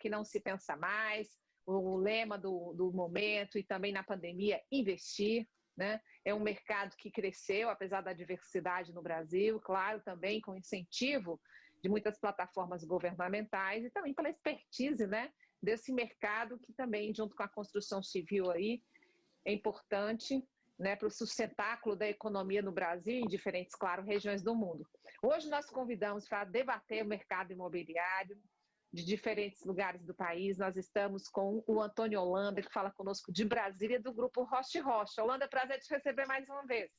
que não se pensa mais, o lema do momento e também na pandemia, investir, né? É um mercado que cresceu, apesar da diversidade no Brasil, claro, também com incentivo de muitas plataformas governamentais e também pela expertise, né, desse mercado que também, junto com a construção civil aí, é importante, né, para o sustentáculo da economia no Brasil e em diferentes, claro, regiões do mundo. Hoje nós convidamos para debater o mercado imobiliário de diferentes lugares do país. Nós estamos com o Antônio Holanda, que fala conosco de Brasília, do grupo Rocha & Rocha. Holanda, prazer te receber mais uma vez.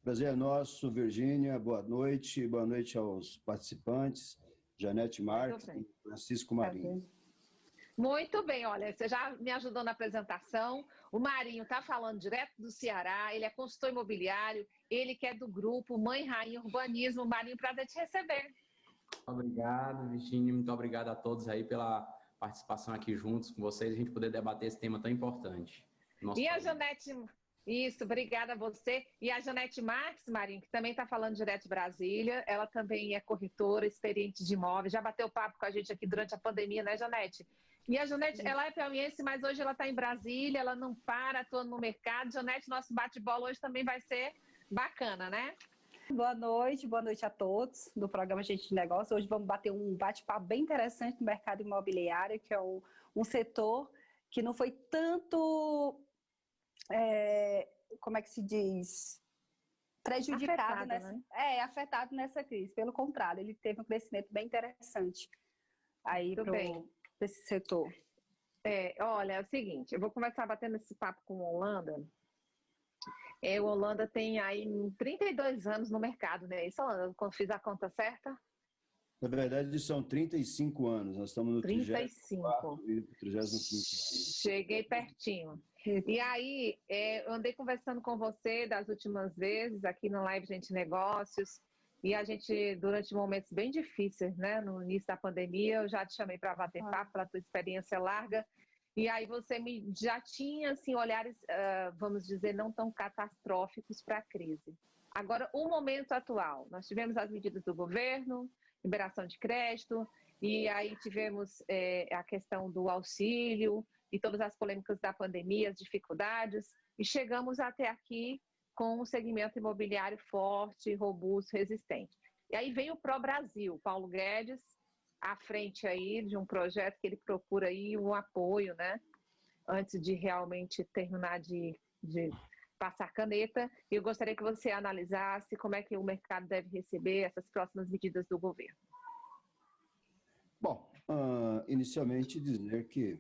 Prazer é nosso, Virgínia. Boa noite aos participantes, Janete Marques e Francisco Marinho. Muito bem, olha, você já me ajudou na apresentação. O Marinho está falando direto do Ceará, ele é consultor imobiliário, ele que é do grupo Mãe Rainha Urbanismo. Marinho, prazer te receber. Obrigado, Virgínia, muito obrigado a todos aí pela participação aqui juntos com vocês, a gente poder debater esse tema tão importante. E a Janete, isso, obrigada a você. E a Janete Marques, Marinho, que também está falando direto de Brasília, ela também é corretora, experiente de imóveis, já bateu papo com a gente aqui durante a pandemia, né, Janete? E a Janete, ela é piauiense, mas hoje ela está em Brasília, ela não para, atuando no mercado. Janete, nosso bate-bola hoje também vai ser bacana, né? Boa noite a todos do programa Gente de Negócio. Hoje vamos bater um bate-papo bem interessante no mercado imobiliário, que é um setor que não foi tanto, como é que se diz, prejudicado, afetado nessa crise. Pelo contrário, ele teve um crescimento bem interessante aí para esse setor. Olha, é o seguinte, eu vou começar batendo esse papo com o Holanda. O Holanda tem aí 32 anos no mercado, né? Isso, Holanda, quando fiz a conta certa? Na verdade, são 35 anos. Nós estamos no 35. 35. Cheguei pertinho. E aí, eu andei conversando com você das últimas vezes aqui no Live Gente Negócios, e a gente, durante momentos bem difíceis, né? No início da pandemia, eu já te chamei para bater papo, pela tua experiência larga. E aí você já tinha assim, olhares, vamos dizer, não tão catastróficos para a crise. Agora, o momento atual, nós tivemos as medidas do governo, liberação de crédito, e aí tivemos a questão do auxílio e todas as polêmicas da pandemia, as dificuldades, e chegamos até aqui com um segmento imobiliário forte, robusto, resistente. E aí vem o Pró-Brasil, Paulo Guedes, à frente aí de um projeto que ele procura aí um apoio, né? Antes de realmente terminar de passar caneta. E eu gostaria que você analisasse como é que o mercado deve receber essas próximas medidas do governo. Bom, inicialmente dizer que,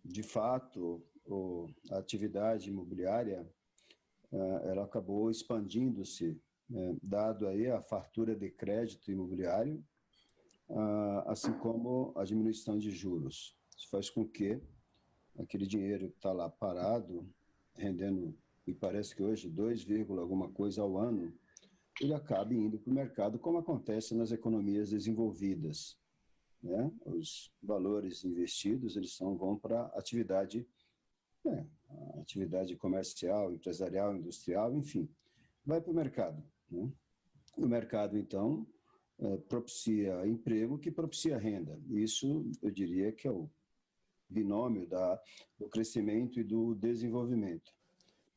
de fato, a atividade imobiliária ela acabou expandindo-se, dado aí a fartura de crédito imobiliário, assim como a diminuição de juros. Isso faz com que aquele dinheiro que está lá parado, rendendo, me parece que hoje, 2, alguma coisa ao ano, ele acabe indo para o mercado, como acontece nas economias desenvolvidas, né? Os valores investidos, eles vão para a atividade comercial, empresarial, industrial, enfim, vai para o mercado, né? O mercado, então, propicia emprego que propicia renda. Isso, eu diria que é o binômio do crescimento e do desenvolvimento.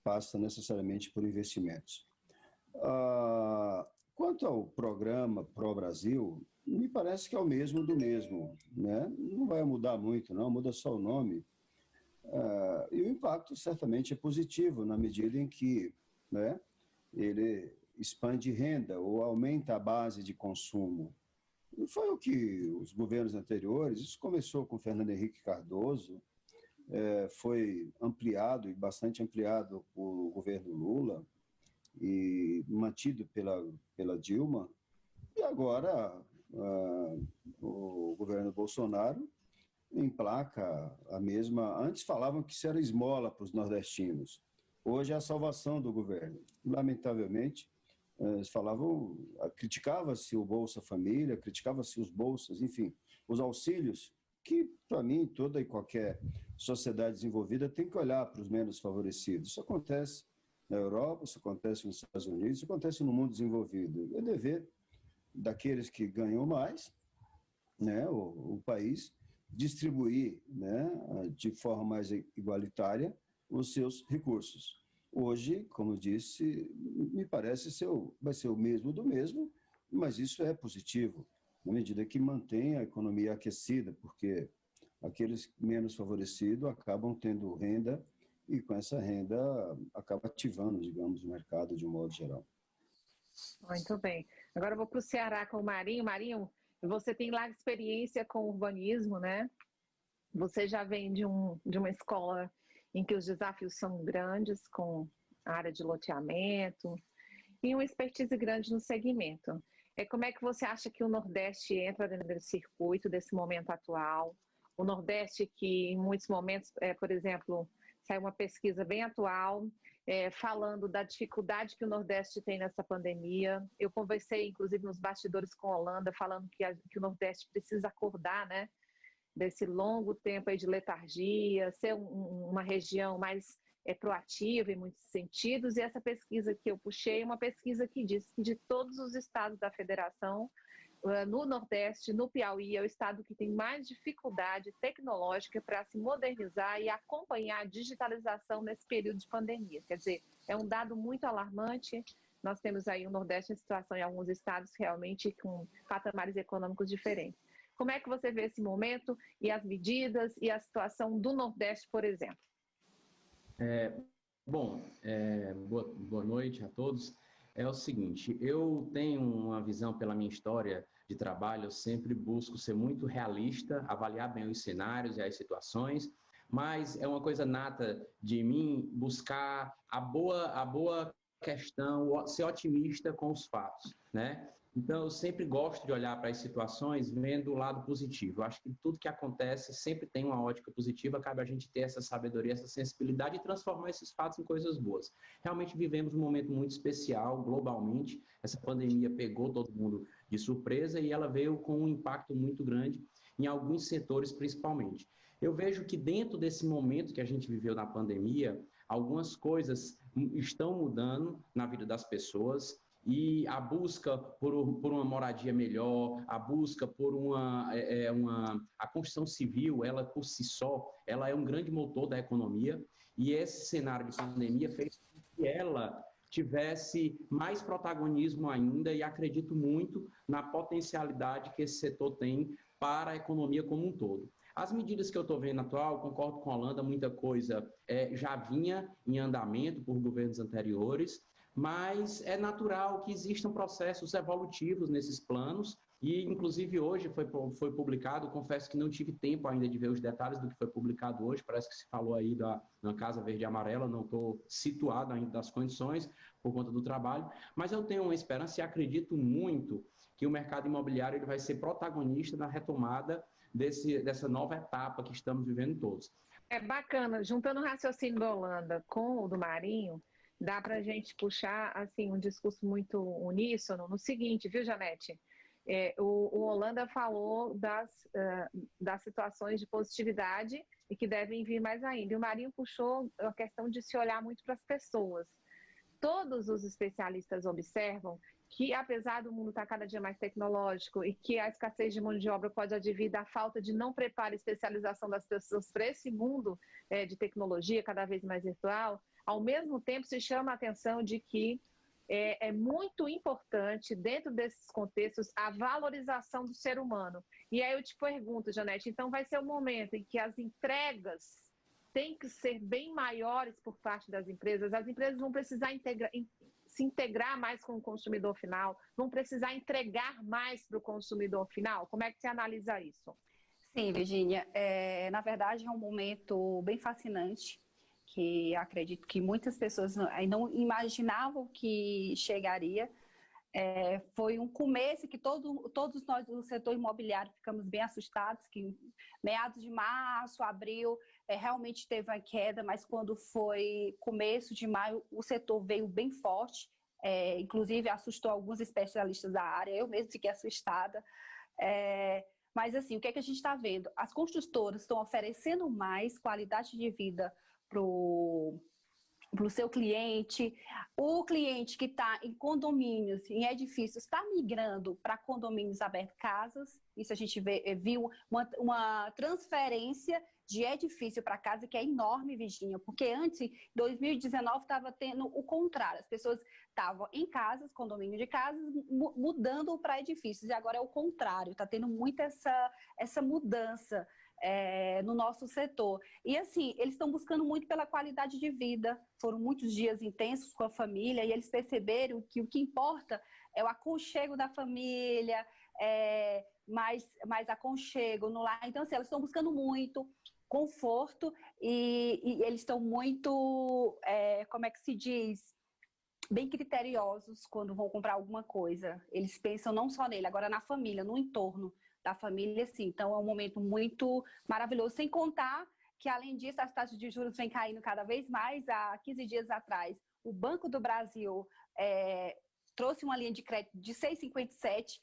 Passa necessariamente por investimentos. Quanto ao programa Pró-Brasil, me parece que é o mesmo do mesmo, né? Não vai mudar muito, não, muda só o nome. E o impacto certamente é positivo, na medida em que, né, ele expande renda ou aumenta a base de consumo. Foi o que os governos anteriores, isso começou com Fernando Henrique Cardoso, foi ampliado e bastante ampliado por governo Lula e mantido pela Dilma, e agora o governo Bolsonaro emplaca a mesma. Antes falavam que isso era esmola para os nordestinos, hoje é a salvação do governo. Lamentavelmente, criticava-se o Bolsa Família, criticava-se os bolsas, enfim, os auxílios, que para mim toda e qualquer sociedade desenvolvida tem que olhar para os menos favorecidos. Isso acontece na Europa, isso acontece nos Estados Unidos, isso acontece no mundo desenvolvido. É dever daqueles que ganham mais, né, o país, distribuir, né, de forma mais igualitária os seus recursos. Hoje, como disse, me parece vai ser o mesmo do mesmo, mas isso é positivo, na medida que mantém a economia aquecida, porque aqueles menos favorecidos acabam tendo renda e com essa renda acaba ativando, digamos, o mercado de um modo geral. Muito bem. Agora eu vou para o Ceará com o Marinho. Marinho, você tem larga experiência com urbanismo, né? Você já vem de uma escola em que os desafios são grandes, com a área de loteamento, e uma expertise grande no segmento. Como é que você acha que o Nordeste entra dentro desse circuito, desse momento atual? O Nordeste que, em muitos momentos, por exemplo, saiu uma pesquisa bem atual, falando da dificuldade que o Nordeste tem nessa pandemia. Eu conversei, inclusive, nos bastidores com a Holanda, falando que o Nordeste precisa acordar, né, desse longo tempo aí de letargia, ser uma região mais proativa em muitos sentidos. E essa pesquisa que eu puxei é uma pesquisa que diz que de todos os estados da federação, no Nordeste, no Piauí, é o estado que tem mais dificuldade tecnológica para se modernizar e acompanhar a digitalização nesse período de pandemia. Quer dizer, é um dado muito alarmante. Nós temos aí o Nordeste em situação em alguns estados realmente com patamares econômicos diferentes. Como é que você vê esse momento e as medidas e a situação do Nordeste, por exemplo? Boa noite a todos. É o seguinte, eu tenho uma visão pela minha história de trabalho, eu sempre busco ser muito realista, avaliar bem os cenários e as situações, mas é uma coisa nata de mim buscar a boa questão, ser otimista com os fatos, né? Então, eu sempre gosto de olhar para as situações vendo o lado positivo. Eu acho que tudo que acontece sempre tem uma ótica positiva, cabe a gente ter essa sabedoria, essa sensibilidade e transformar esses fatos em coisas boas. Realmente vivemos um momento muito especial, globalmente. Essa pandemia pegou todo mundo de surpresa e ela veio com um impacto muito grande em alguns setores, principalmente. Eu vejo que dentro desse momento que a gente viveu na pandemia, algumas coisas estão mudando na vida das pessoas, e a busca por uma moradia melhor, a busca por a construção civil, ela por si só, ela é um grande motor da economia, e esse cenário de pandemia fez com que ela tivesse mais protagonismo ainda, e acredito muito na potencialidade que esse setor tem para a economia como um todo. As medidas que eu estou vendo atual, concordo com a Holanda, muita coisa já vinha em andamento por governos anteriores, mas é natural que existam processos evolutivos nesses planos e, inclusive, hoje foi publicado, confesso que não tive tempo ainda de ver os detalhes do que foi publicado hoje, parece que se falou aí na Casa Verde e Amarela, não estou situado ainda das condições por conta do trabalho, mas eu tenho uma esperança e acredito muito que o mercado imobiliário ele vai ser protagonista na retomada dessa nova etapa que estamos vivendo todos. É bacana, juntando o raciocínio da Holanda com o do Marinho, dá para a gente puxar assim, um discurso muito uníssono no seguinte, viu, Janete? O Holanda falou das situações de positividade e que devem vir mais ainda. E o Marinho puxou a questão de se olhar muito para as pessoas. Todos os especialistas observam que, apesar do mundo estar cada dia mais tecnológico e que a escassez de mão de obra pode advir da falta de não preparo e especialização das pessoas para esse mundo de tecnologia cada vez mais virtual, ao mesmo tempo se chama a atenção de que é muito importante, dentro desses contextos, a valorização do ser humano. E aí eu te pergunto, Janete, então vai ser o momento em que as entregas têm que ser bem maiores por parte das empresas, as empresas vão precisar se integrar mais com o consumidor final, vão precisar entregar mais para o consumidor final? Como é que você analisa isso? Sim, Virgínia, na verdade é um momento bem fascinante, que acredito que muitas pessoas não imaginavam que chegaria. Foi um começo que todos nós do setor imobiliário ficamos bem assustados, que meados de março, abril, realmente teve uma queda, mas quando foi começo de maio, o setor veio bem forte, inclusive assustou alguns especialistas da área, eu mesmo fiquei assustada. Mas assim, o que é que a gente está vendo? As construtoras estão oferecendo mais qualidade de vida para o seu cliente. O cliente que está em condomínios, em edifícios, está migrando para condomínios abertos, casas. Isso a gente viu uma transferência de edifício para casa que é enorme, Virgínia, porque antes, em 2019, estava tendo o contrário. As pessoas estavam em casas, condomínio de casas, mudando para edifícios. E agora é o contrário, está tendo muito essa mudança no nosso setor. E assim, eles estão buscando muito pela qualidade de vida. Foram muitos dias intensos com a família e eles perceberam que o que importa é o aconchego da família, mais aconchego no lar. Então, assim, elas estão buscando muito conforto e eles estão muito, como é que se diz, bem criteriosos quando vão comprar alguma coisa. Eles pensam não só nele, agora na família, no entorno da família, sim. Então, é um momento muito maravilhoso, sem contar que, além disso, as taxas de juros vêm caindo cada vez mais. Há 15 dias atrás, o Banco do Brasil trouxe uma linha de crédito de 6,57.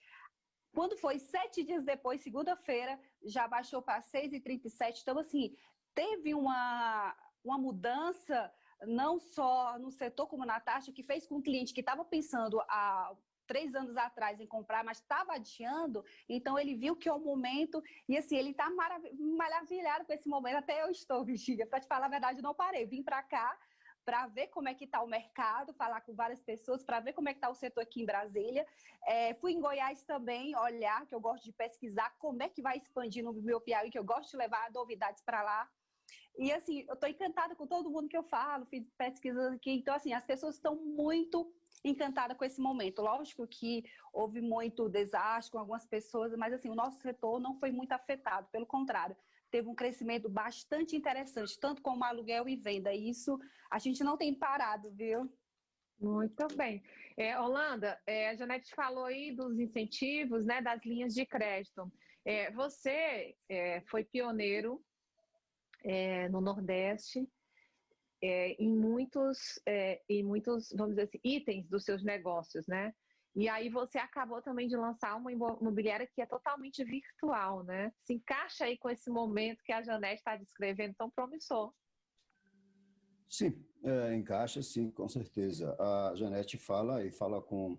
Quando foi 7 dias depois, segunda-feira, já baixou para 6,37. Então, assim, teve uma mudança, não só no setor como na taxa, que fez com o cliente que estava pensando há 3 anos atrás em comprar, mas estava adiando, então ele viu que é o momento, e assim, ele está maravilhado com esse momento. Até eu estou, Virgínia, para te falar a verdade, não parei, vim para cá para ver como é que está o mercado, falar com várias pessoas, para ver como é que está o setor aqui em Brasília. Fui em Goiás também, olhar, que eu gosto de pesquisar como é que vai expandir no meu Piauí, que eu gosto de levar novidades para lá. E assim, eu estou encantada com todo mundo que eu falo, fiz pesquisas aqui, então assim, as pessoas estão muito encantada com esse momento. Lógico que houve muito desastre com algumas pessoas, mas assim, o nosso setor não foi muito afetado, pelo contrário, teve um crescimento bastante interessante, tanto como aluguel e venda. E isso a gente não tem parado, viu? Muito bem. Holanda, a Janete falou aí dos incentivos, né, das linhas de crédito. Você foi pioneiro no Nordeste, em muitos, vamos dizer assim, itens dos seus negócios, né? E aí você acabou também de lançar uma imobiliária que é totalmente virtual, né? Se encaixa aí com esse momento que a Janete está descrevendo tão promissor. Sim, encaixa sim, com certeza. A Janete fala com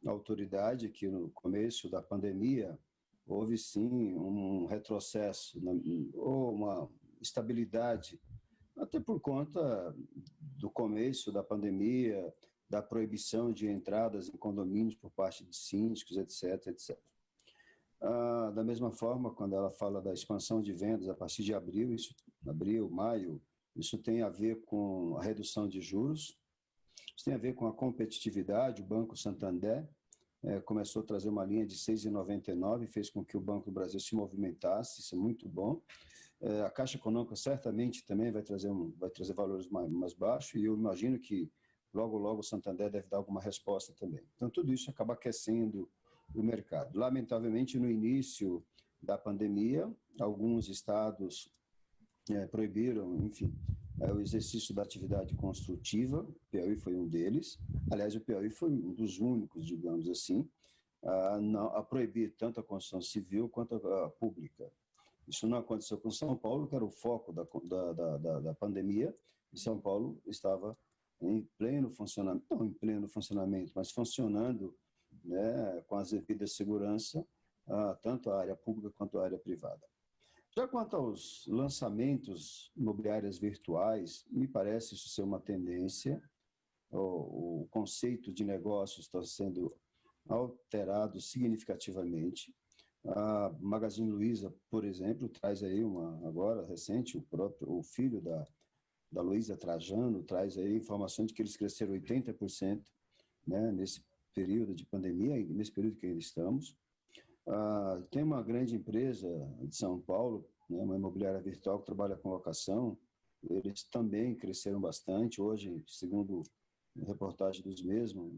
autoridade que no começo da pandemia houve sim um retrocesso, ou uma estabilidade, até por conta do começo da pandemia, da proibição de entradas em condomínios por parte de síndicos, etc, etc. Da mesma forma, quando ela fala da expansão de vendas a partir de abril, maio, isso tem a ver com a redução de juros, isso tem a ver com a competitividade. O Banco Santander começou a trazer uma linha de 6,99, fez com que o Banco do Brasil se movimentasse, isso é muito bom. A Caixa Econômica certamente também vai trazer valores mais baixos, e eu imagino que logo o Santander deve dar alguma resposta também. Então, tudo isso acaba aquecendo o mercado. Lamentavelmente, no início da pandemia, alguns estados proibiram, enfim, o exercício da atividade construtiva. O Piauí foi um deles. Aliás, o Piauí foi um dos únicos, digamos assim, a proibir tanto a construção civil quanto a pública. Isso não aconteceu com São Paulo, que era o foco da pandemia, e São Paulo estava em pleno funcionamento, não em pleno funcionamento, mas funcionando, né, com as devidas segurança, tanto a área pública quanto a área privada. Já quanto aos lançamentos imobiliários virtuais, me parece isso ser uma tendência. O conceito de negócio está sendo alterado significativamente. A Magazine Luiza, por exemplo, traz aí agora recente, o filho da Luiza Trajano traz aí informação de que eles cresceram 80%, né, nesse período de pandemia, nesse período que ainda estamos. Tem uma grande empresa de São Paulo, né, uma imobiliária virtual que trabalha com locação. Eles também cresceram bastante. Hoje, segundo a reportagem dos mesmos,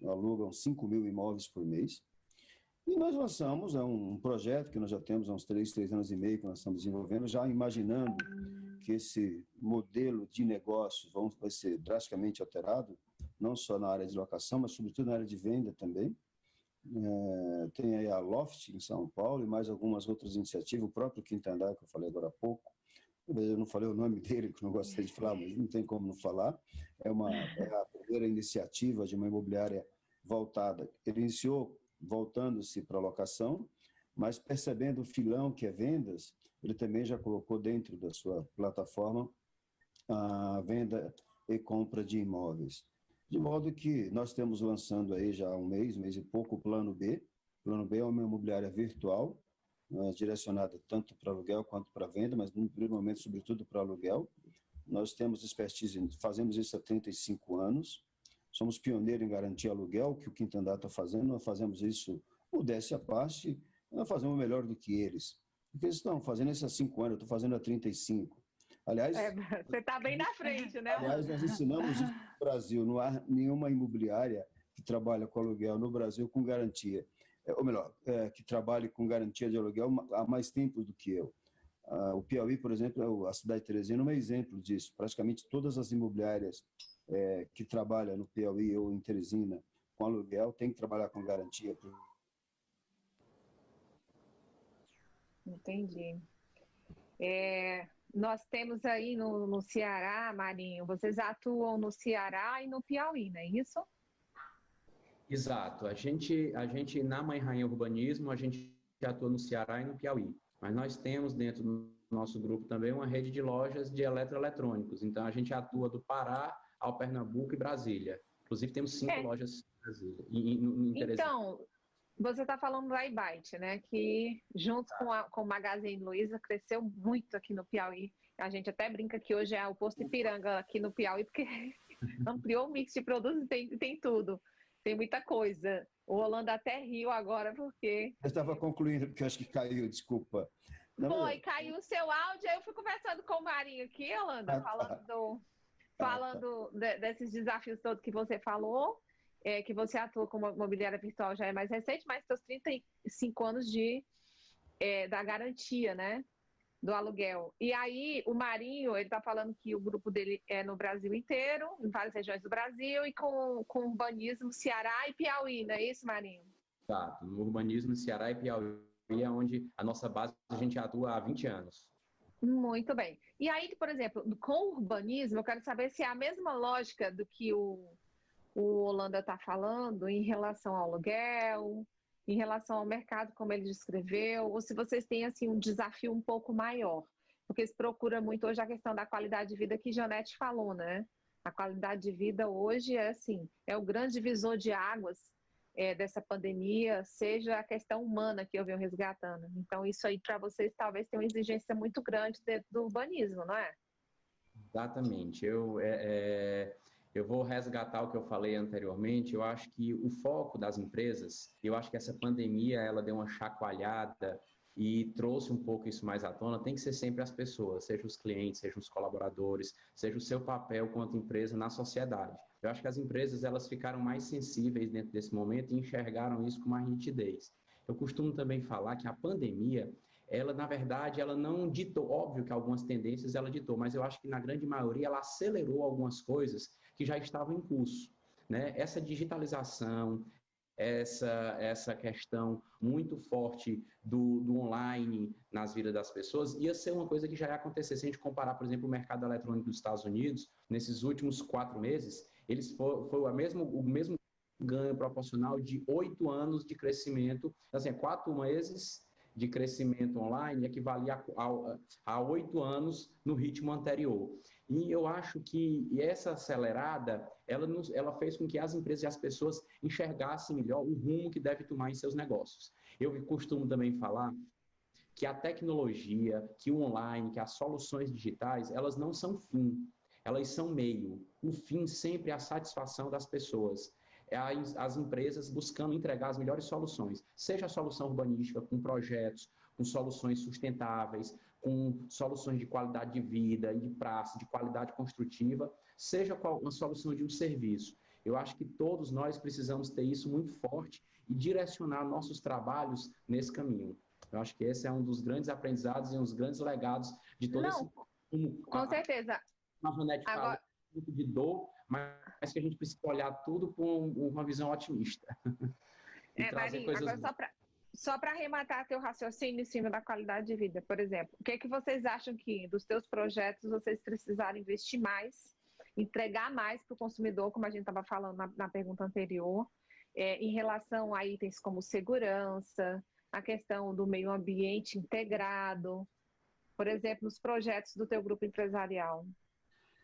alugam 5 mil imóveis por mês. E nós lançamos um projeto que nós já temos há uns 3 anos e meio que nós estamos desenvolvendo, já imaginando que esse modelo de negócio vai ser drasticamente alterado, não só na área de locação, mas sobretudo na área de venda também. Tem aí a Loft em São Paulo e mais algumas outras iniciativas, o próprio Quinta Andar, que eu falei agora há pouco, eu não falei o nome dele, que não gostaria de falar, mas não tem como não falar. É a primeira iniciativa de uma imobiliária voltada. Ele iniciou voltando-se para a locação, mas percebendo o filão que é vendas, ele também já colocou dentro da sua plataforma a venda e compra de imóveis. De modo que nós temos lançando aí já há um mês e pouco, o Plano B. O Plano B é uma imobiliária virtual, direcionada tanto para aluguel quanto para venda, mas no primeiro momento, sobretudo, para aluguel. Nós temos expertise, fazemos isso há 35 anos, somos pioneiros em garantir aluguel, que o Quintandá está fazendo, nós fazemos isso, modéstia à parte, nós fazemos melhor do que eles. Porque eles estão fazendo isso há 5 anos, eu estou fazendo há 35. Aliás, você está bem na frente, né? Aliás, nós ensinamos isso no Brasil, não há nenhuma imobiliária que trabalha com aluguel no Brasil com garantia. Ou melhor, que trabalhe com garantia de aluguel há mais tempo do que eu. O Piauí, por exemplo, a cidade de Teresina é um exemplo disso. Praticamente todas as imobiliárias que trabalham no Piauí ou em Teresina com aluguel têm que trabalhar com garantia. Entendi. Nós temos aí no Ceará, Marinho, vocês atuam no Ceará e no Piauí, não é isso? Exato. A gente na Mãe Rainha Urbanismo, a gente atua no Ceará e no Piauí. Mas nós temos dentro do nosso grupo também uma rede de lojas de eletroeletrônicos. Então, a gente atua do Pará ao Pernambuco e Brasília. Inclusive, temos 5 lojas em Brasília. Então, você está falando do iByte, né? Que junto com o Magazine Luiza cresceu muito aqui no Piauí. A gente até brinca que hoje é o posto Ipiranga aqui no Piauí, porque ampliou o mix de produtos e tem tudo. Tem muita coisa. O Holanda até riu agora, porque... Eu estava concluindo, porque eu acho que caiu, desculpa. Caiu o seu áudio, aí eu fui conversando com o Marinho aqui, Holanda, falando desses desafios todos que você falou, que você atua como imobiliária virtual já é mais recente, mas seus 35 anos da garantia, né? Do aluguel. E aí, o Marinho, ele está falando que o grupo dele é no Brasil inteiro, em várias regiões do Brasil, e com urbanismo, Ceará e Piauí, não é isso, Marinho? Exato. No urbanismo, Ceará e Piauí é onde a nossa base, a gente atua há 20 anos. Muito bem. E aí, por exemplo, com o urbanismo, eu quero saber se é a mesma lógica do que o Holanda está falando em relação ao aluguel, em relação ao mercado, como ele descreveu, ou se vocês têm assim, um desafio um pouco maior. Porque se procura muito hoje a questão da qualidade de vida que Janete falou, né? A qualidade de vida hoje é o grande divisor de águas dessa pandemia, seja a questão humana que eu venho resgatando. Então, isso aí para vocês talvez tenha uma exigência muito grande dentro do urbanismo, não é? Exatamente. Eu vou resgatar o que eu falei anteriormente. Eu acho que o foco das empresas, eu acho que essa pandemia ela deu uma chacoalhada e trouxe um pouco isso mais à tona, tem que ser sempre as pessoas, seja os clientes, seja os colaboradores, seja o seu papel quanto empresa na sociedade. Eu acho que as empresas elas ficaram mais sensíveis dentro desse momento e enxergaram isso com mais nitidez. Eu costumo também falar que a pandemia, ela, na verdade, ela não ditou, óbvio que algumas tendências ela ditou, mas eu acho que na grande maioria ela acelerou algumas coisas que já estavam em curso, né? Essa digitalização, essa questão muito forte do online nas vidas das pessoas, ia ser uma coisa que já ia acontecer. Se a gente comparar, por exemplo, o mercado eletrônico dos Estados Unidos, nesses últimos 4 meses, eles foi o mesmo ganho proporcional de 8 anos de crescimento, assim, 4 meses de crescimento online equivalia a 8 anos no ritmo anterior. E eu acho que essa acelerada, ela fez com que as empresas e as pessoas enxergassem melhor o rumo que deve tomar em seus negócios. Eu costumo também falar que a tecnologia, que o online, que as soluções digitais, elas não são fim, elas são meio. O fim sempre é a satisfação das pessoas. As empresas buscando entregar as melhores soluções, seja a solução urbanística, com projetos, com soluções sustentáveis, com soluções de qualidade de vida e de praça, de qualidade construtiva, seja qual uma solução de um serviço. Eu acho que todos nós precisamos ter isso muito forte e direcionar nossos trabalhos nesse caminho. Eu acho que esse é um dos grandes aprendizados e um dos grandes legados de todo esse... Com certeza. A Janete fala muito de dor, mas que a gente precisa olhar tudo com uma visão otimista. Marinho, agora Só para arrematar teu raciocínio em cima da qualidade de vida, por exemplo, o que é que vocês acham que dos teus projetos vocês precisaram investir mais, entregar mais para o consumidor, como a gente estava falando na pergunta anterior, em relação a itens como segurança, a questão do meio ambiente integrado, por exemplo, os projetos do teu grupo empresarial?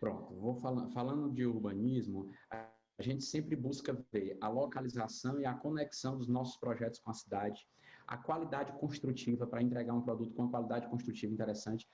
Pronto, falando de urbanismo, a gente sempre busca ver a localização e a conexão dos nossos projetos com a cidade, a qualidade construtiva para entregar um produto com uma qualidade construtiva interessante,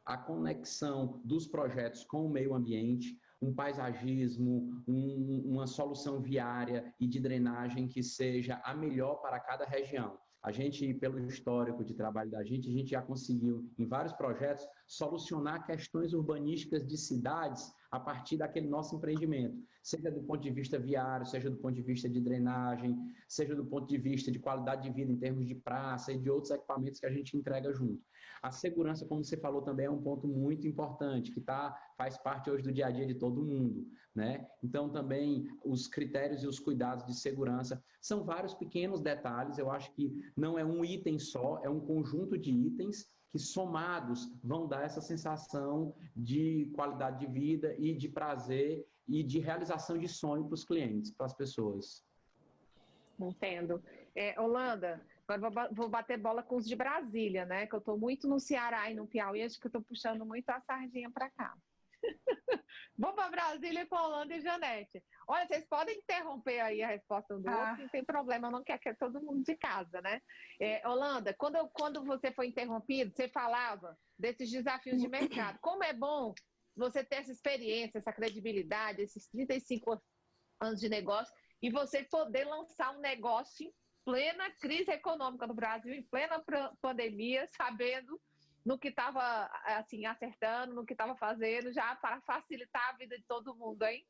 a conexão dos projetos com o meio ambiente, um paisagismo, uma solução viária e de drenagem que seja a melhor para cada região. A gente, pelo histórico de trabalho da gente, a gente já conseguiu, em vários projetos, solucionar questões urbanísticas de cidades a partir daquele nosso empreendimento, seja do ponto de vista viário, seja do ponto de vista de drenagem, seja do ponto de vista de qualidade de vida em termos de praça e de outros equipamentos que a gente entrega junto. A segurança, como você falou, também é um ponto muito importante, que faz parte hoje do dia a dia de todo mundo, né? Então, também, os critérios e os cuidados de segurança são vários pequenos detalhes, eu acho que não é um item só, é um conjunto de itens que, somados, vão dar essa sensação de qualidade de vida e de prazer e de realização de sonho para os clientes, para as pessoas. Entendo. Holanda, agora vou bater bola com os de Brasília, né? Que eu estou muito no Ceará e no Piauí, acho que eu estou puxando muito a sardinha para cá. Vou para Brasília com Holanda e Janete. Olha, vocês podem interromper aí a resposta do outro, não tem problema, eu não quero que é todo mundo de casa, né? Holanda, quando você foi interrompido, você falava desses desafios de mercado. Como é bom você ter essa experiência, essa credibilidade, esses 35 anos de negócio, e você poder lançar um negócio em plena crise econômica no Brasil, em plena pandemia, sabendo no que estava assim, acertando, no que estava fazendo, já para facilitar a vida de todo mundo, hein?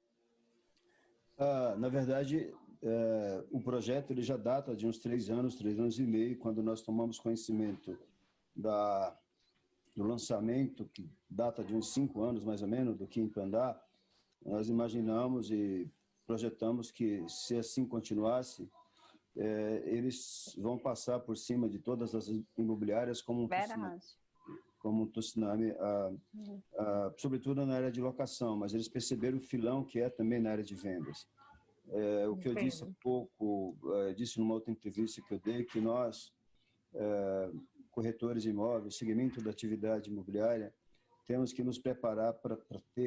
Na verdade, o projeto ele já data de uns 3 anos e meio, quando nós tomamos conhecimento do lançamento, que data de uns 5 anos, mais ou menos, do Quinto Andar. Nós imaginamos e projetamos que, se assim continuasse, eles vão passar por cima de todas as imobiliárias como um tsunami, sobretudo na área de locação, mas eles perceberam o filão que é também na área de vendas. O que eu disse há pouco, disse numa outra entrevista que eu dei, que nós, corretores de imóveis, segmento da atividade imobiliária, temos que nos preparar para ter